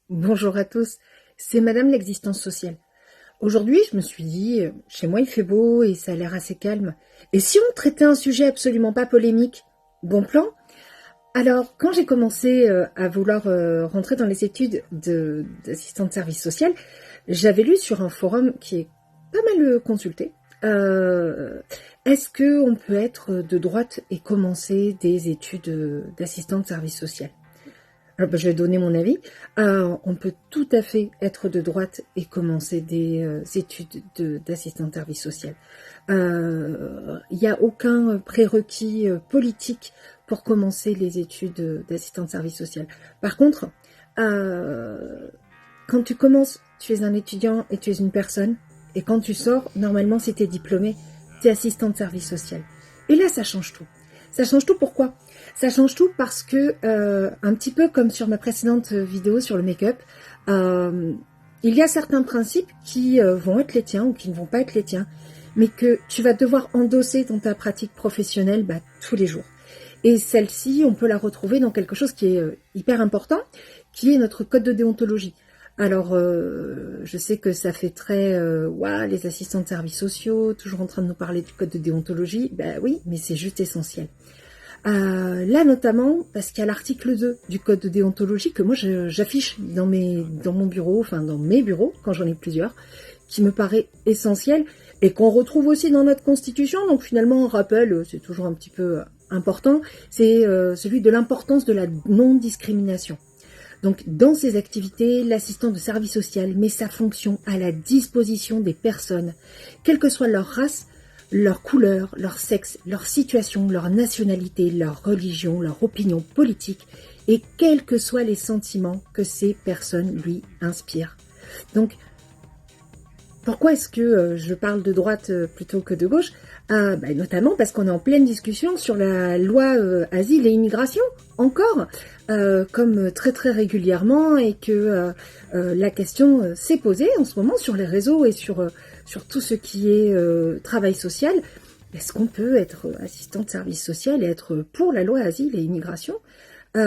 Bonjour à tous, c'est Madame l'existence sociale. Aujourd'hui, je me suis dit, chez moi il fait beau et ça a l'air assez calme. Et si on traitait un sujet absolument pas polémique? Bon plan? Alors, quand j'ai commencé à vouloir rentrer dans les études d'assistante de service social, j'avais lu sur un forum qui est pas mal consulté. euh, Est-ce que on peut être de droite et commencer des études d'assistante de service social? Alors, je vais donner mon avis. On peut tout à fait être de droite et commencer des études d'assistant de service social. Il n'y a aucun prérequis politique pour commencer les études d'assistant de service social. Par contre, euh, quand tu commences, tu es un étudiant et tu es une personne. Et quand tu sors, normalement, si tu es diplômé, tu es assistant de service social. Et là, ça change tout. Ça change tout pourquoi? Ça change tout parce que, un petit peu comme sur ma précédente vidéo sur le make-up, il y a certains principes qui vont être les tiens ou qui ne vont pas être les tiens, mais que tu vas devoir endosser dans ta pratique professionnelle tous les jours. Et celle-ci, on peut la retrouver dans quelque chose qui est hyper important, qui est notre code de déontologie. Alors, je sais que ça fait très, ouah, les assistants de services sociaux, toujours en train de nous parler du code de déontologie. Ben oui, mais c'est juste essentiel. Là, notamment, parce qu'il y a l'article 2 du code de déontologie que moi j'affiche dans mon bureau, enfin dans mes bureaux, quand j'en ai plusieurs, qui me paraît essentiel et qu'on retrouve aussi dans notre constitution. Donc finalement, on rappelle, c'est toujours un petit peu important, c'est celui de l'importance de la non-discrimination. Donc, dans ces activités, l'assistant de service social met sa fonction à la disposition des personnes, quelle que soit leur race, leur couleur, leur sexe, leur situation, leur nationalité, leur religion, leur opinion politique, et quels que soient les sentiments que ces personnes lui inspirent. Donc, pourquoi est-ce que je parle de droite plutôt que de gauche? Notamment parce qu'on est en pleine discussion sur la loi asile et immigration, encore, comme très très régulièrement, et que la question s'est posée en ce moment sur les réseaux et sur tout ce qui est travail social. Est-ce qu'on peut être assistant de service social et être pour la loi asile et immigration? Eh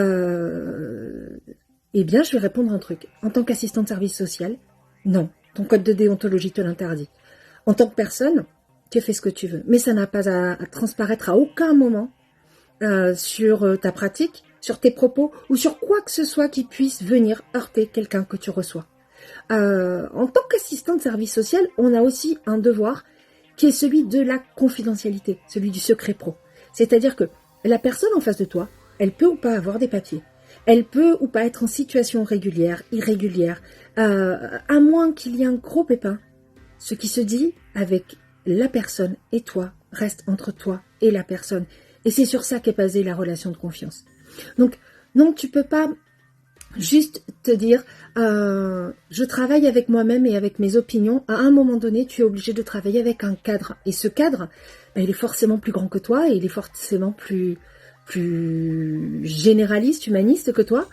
bien, je vais répondre un truc. En tant qu'assistant de service social, non. Ton code de déontologie te l'interdit. En tant que personne, tu fais ce que tu veux. Mais ça n'a pas à transparaître à aucun moment sur ta pratique, sur tes propos ou sur quoi que ce soit qui puisse venir heurter quelqu'un que tu reçois. En tant qu'assistant de service social, on a aussi un devoir qui est celui de la confidentialité, celui du secret pro. C'est-à-dire que la personne en face de toi, elle peut ou pas avoir des papiers. Elle peut ou pas être en situation régulière, irrégulière, à moins qu'il y ait un gros pépin. Ce qui se dit avec la personne et toi reste entre toi et la personne. Et c'est sur ça qu'est basée la relation de confiance. Donc, non, tu peux pas juste te dire je travaille avec moi-même et avec mes opinions. À un moment donné, tu es obligé de travailler avec un cadre. Et ce cadre, il est forcément plus grand que toi et il est forcément plus généraliste, humaniste que toi,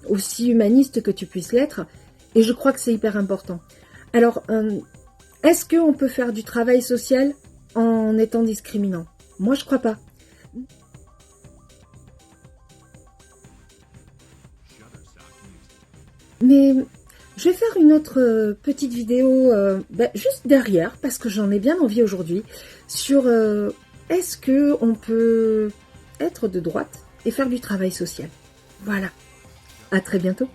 aussi humaniste que tu puisses l'être. Et je crois que c'est hyper important. Alors, est-ce qu'on peut faire du travail social en étant discriminant? Moi, je crois pas. Mais je vais faire une autre petite vidéo juste derrière, parce que j'en ai bien envie aujourd'hui, sur est-ce qu'on peut être de droite et faire du travail social. Voilà. À très bientôt.